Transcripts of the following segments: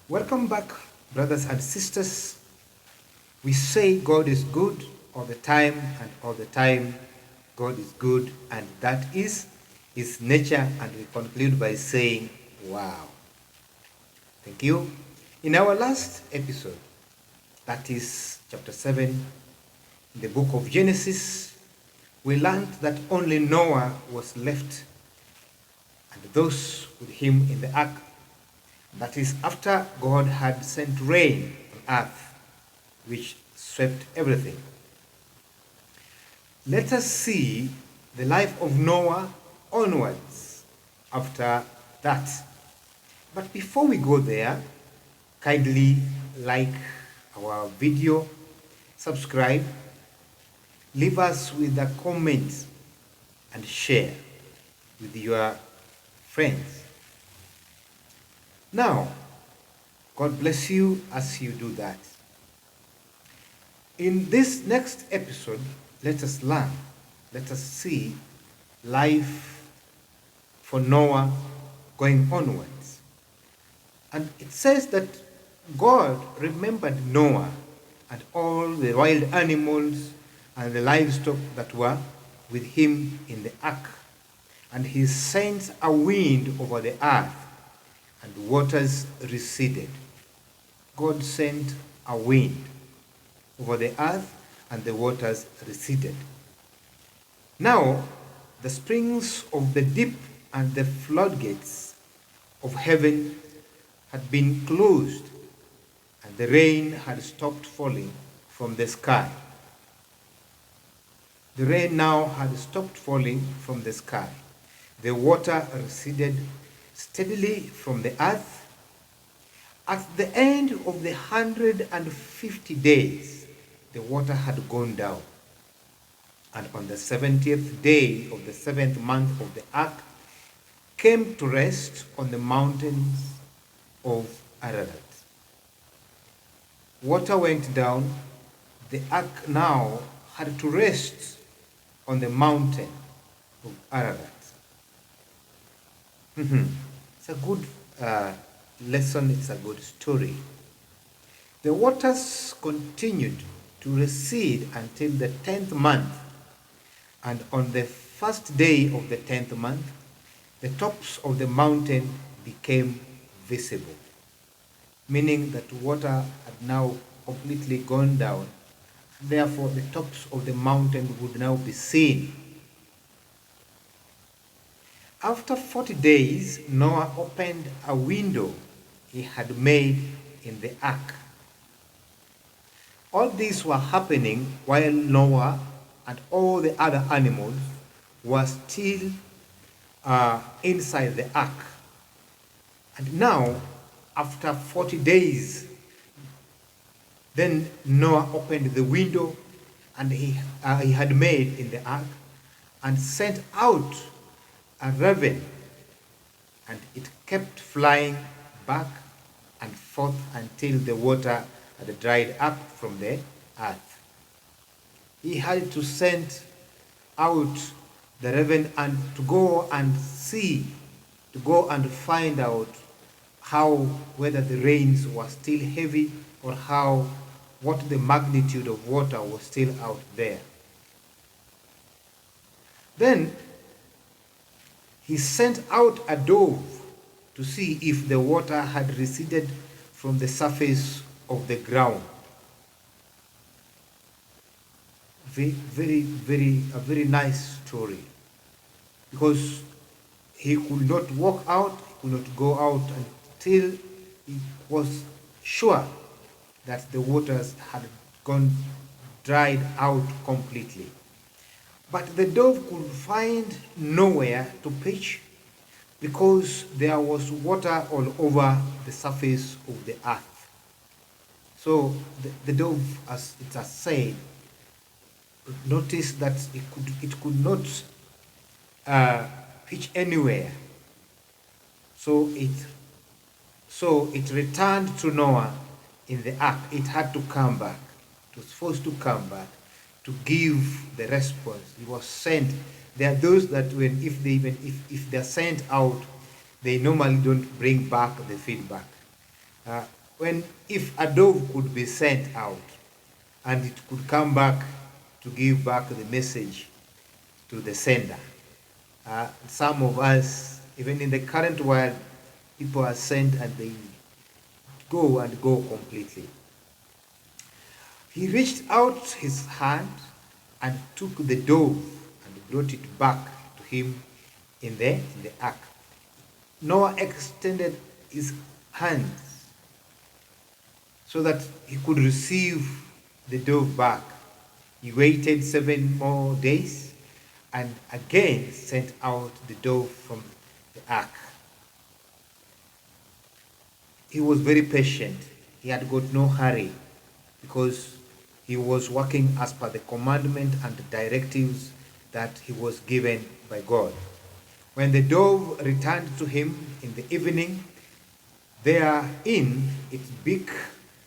Welcome back, brothers and sisters. We say God is good all the time, and all the time God is good, and that is His nature. And we conclude by saying, wow. Thank you. In our last episode, that is chapter 7, in the book of Genesis, we learned that only Noah was left and those with him in the ark. That is after God had sent rain on earth, which swept everything. Let us see the life of Noah onwards after that. But before we go there, kindly like our video, subscribe, leave us with a comment, and share with your friends. Now, God bless you as you do that. In this next episode, let us learn, let us see life for Noah going onwards. And it says that God remembered Noah and all the wild animals and the livestock that were with him in the ark. And he sent a wind over the earth, and waters receded. God sent a wind over the earth, and the waters receded. Now, the springs of the deep and the floodgates of heaven had been closed, and the rain had stopped falling from the sky. The rain now had stopped falling from the sky. The water receded steadily from the earth. At the end of the 150 days, the water had gone down. And on the 70th day of the 7th month of the ark, came to rest on the mountains of Ararat. Water went down. The ark now had to rest on the mountain of Ararat. It's a good lesson, it's a good story. The waters continued to recede until the 10th month, and on the first day of the 10th month, the tops of the mountain became visible, meaning that water had now completely gone down. Therefore, the tops of the mountain would now be seen. After 40 days, Noah opened a window he had made in the ark. All these were happening while Noah and all the other animals were still inside the ark. And now, after 40 days, then Noah opened the window and he had made in the ark and sent out a raven, and it kept flying back and forth until the water had dried up from the earth. He had to send out the raven and to go and see, to go and find out whether the rains were still heavy or what the magnitude of water was still out there. Then he sent out a dove to see if the water had receded from the surface of the ground. A very nice story, because he could not walk out, he could not go out until he was sure that the waters had dried out completely. But the dove could find nowhere to pitch, because there was water all over the surface of the earth. So the dove, as it has said, noticed that it could not pitch anywhere. So it returned to Noah in the ark. It had to come back. It was forced to come back to give the response. He was sent. There are those that if they're sent out, they normally don't bring back the feedback. if a dove could be sent out and it could come back to give back the message to the sender. Some of us, even in the current world, people are sent and they go completely. He reached out his hand and took the dove and brought it back to him in the ark. Noah extended his hands so that he could receive the dove back. He waited 7 more days and again sent out the dove from the ark. He was very patient. He had got no hurry because he was working as per the commandment and the directives that he was given by God. When the dove returned to him in the evening, therein its beak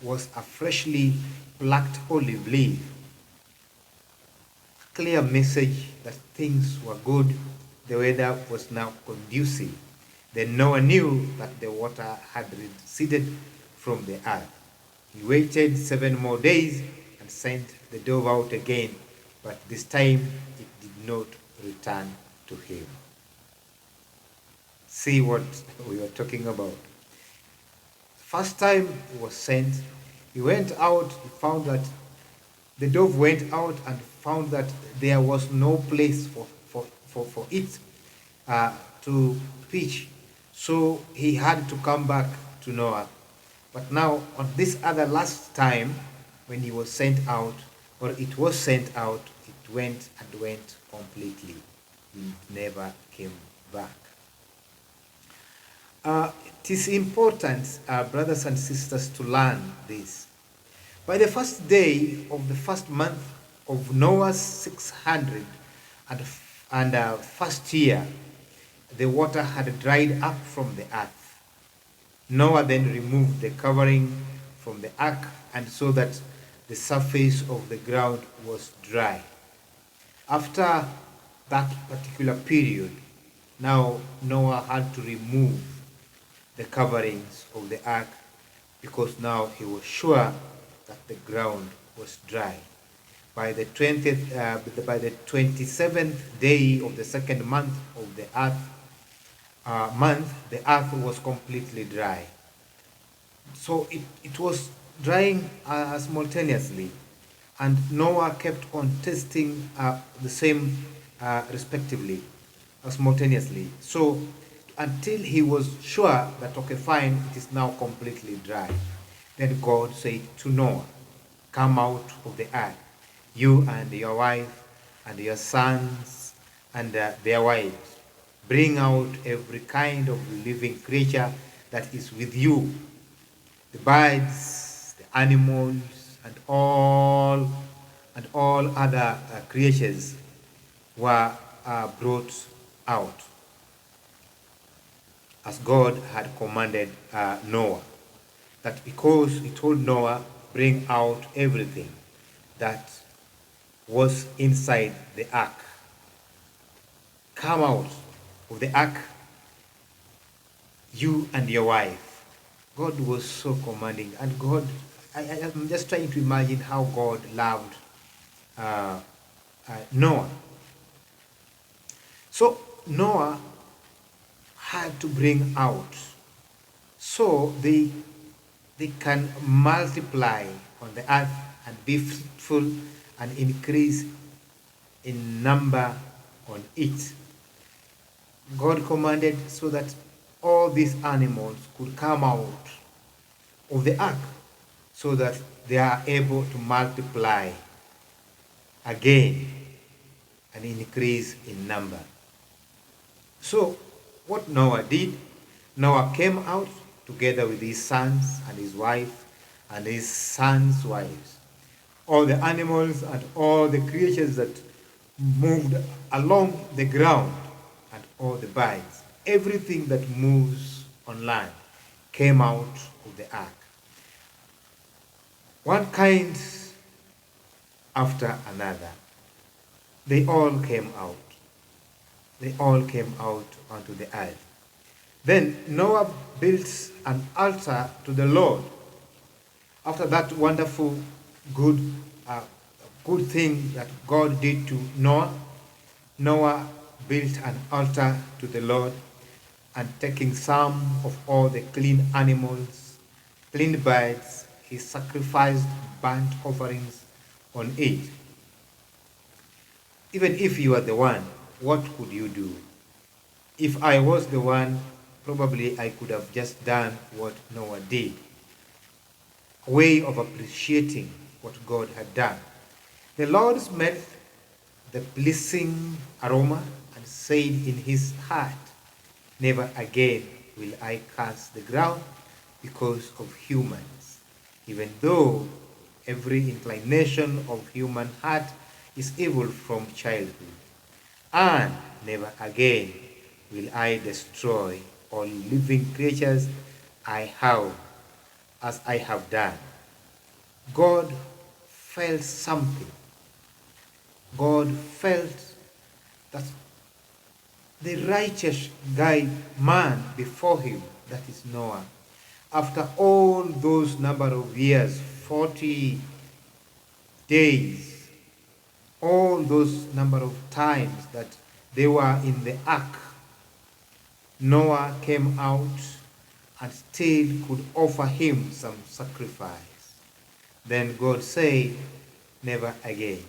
was a freshly plucked olive leaf. A clear message that things were good, the weather was now conducive. Then Noah knew that the water had receded from the earth. He waited 7 more days and sent the dove out again, but this time it did not return to him. See what we were talking about. First time he was sent, he went out, he found that the dove went out and found that there was no place for it to pitch. So he had to come back to Noah. But now, on this other last time, when he was sent out, or it was sent out, it went completely. It never came back. It is important, brothers and sisters, to learn this. By the first day of the first month of Noah's 600 and first year, the water had dried up from the earth. Noah then removed the covering from the ark and saw that the surface of the ground was dry. After that particular period, now Noah had to remove the coverings of the ark because now he was sure that the ground was dry. By the 27th day of the second month of the earth was completely dry. So it was drying simultaneously, and Noah kept on testing the same respectively, simultaneously. So until he was sure that, okay, fine, it is now completely dry. Then God said to Noah, come out of the ark, you and your wife and your sons and their wives. Bring out every kind of living creature that is with you, the birds, the animals, and all other creatures were brought out, as God had commanded Noah. That because he told Noah, bring out everything that was inside the ark. Come out of the ark, you and your wife. God was so commanding, and God, I'm just trying to imagine how God loved Noah. So Noah had to bring out so they can multiply on the earth and be fruitful and increase in number on it. God commanded so that all these animals could come out of the ark so that they are able to multiply again and increase in number. So what Noah did, Noah came out together with his sons and his wife and his sons' wives, all the animals and all the creatures that moved along the ground and all the birds, everything that moves on land came out of the ark. One kind after another, they all came out. They all came out onto the earth. Then Noah built an altar to the Lord After that wonderful, good, uh, good thing that God did to Noah, Noah built an altar to the Lord, and taking some of all the clean animals, clean birds, he sacrificed burnt offerings on it. Even if you are the one, what could you do? If I was the one, probably I could have just done what Noah did. A way of appreciating what God had done. The Lord smelled the pleasing aroma and said in his heart, "Never again will I curse the ground because of humans." Even though every inclination of human heart is evil from childhood. And never again will I destroy all living creatures as I have done. God felt something. God felt that the righteous guy, man before him, that is Noah, after all those number of years, 40 days, all those number of times that they were in the ark, Noah came out and still could offer him some sacrifice. Then God said, "Never again."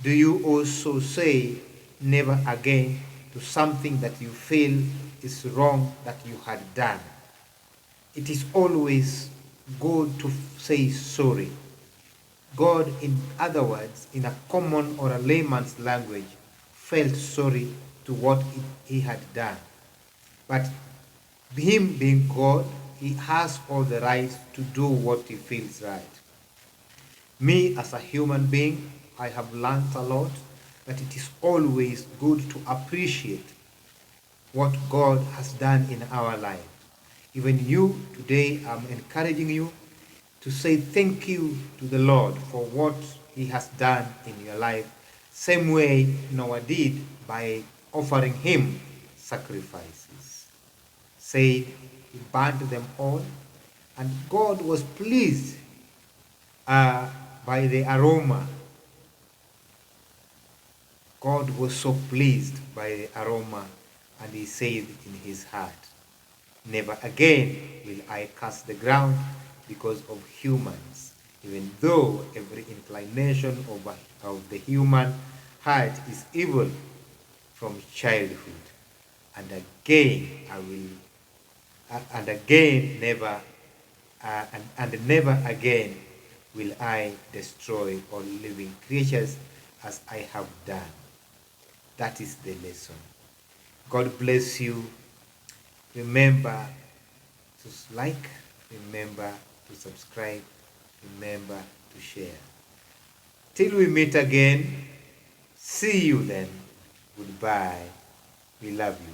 Do you also say never again to something that you feel is wrong that you had done? It is always good to say sorry. God, in other words, in a common or a layman's language, felt sorry to what he had done. But him being God, he has all the right to do what he feels right. Me as a human being, I have learned a lot that it is always good to appreciate what God has done in our life. Even you today, I'm encouraging you to say thank you to the Lord for what he has done in your life, same way Noah did by offering him sacrifices. Say he burned them all, and God was pleased by the aroma. God was so pleased by the aroma, and he said in his heart, "Never again will I curse the ground because of humans," even though every inclination of the human heart is evil from childhood. And again I will, and again never, and never again will I destroy all living creatures as I have done. That is the lesson. God bless you. Remember to like, remember to subscribe, remember to share. Till we meet again, see you then. Goodbye. We love you.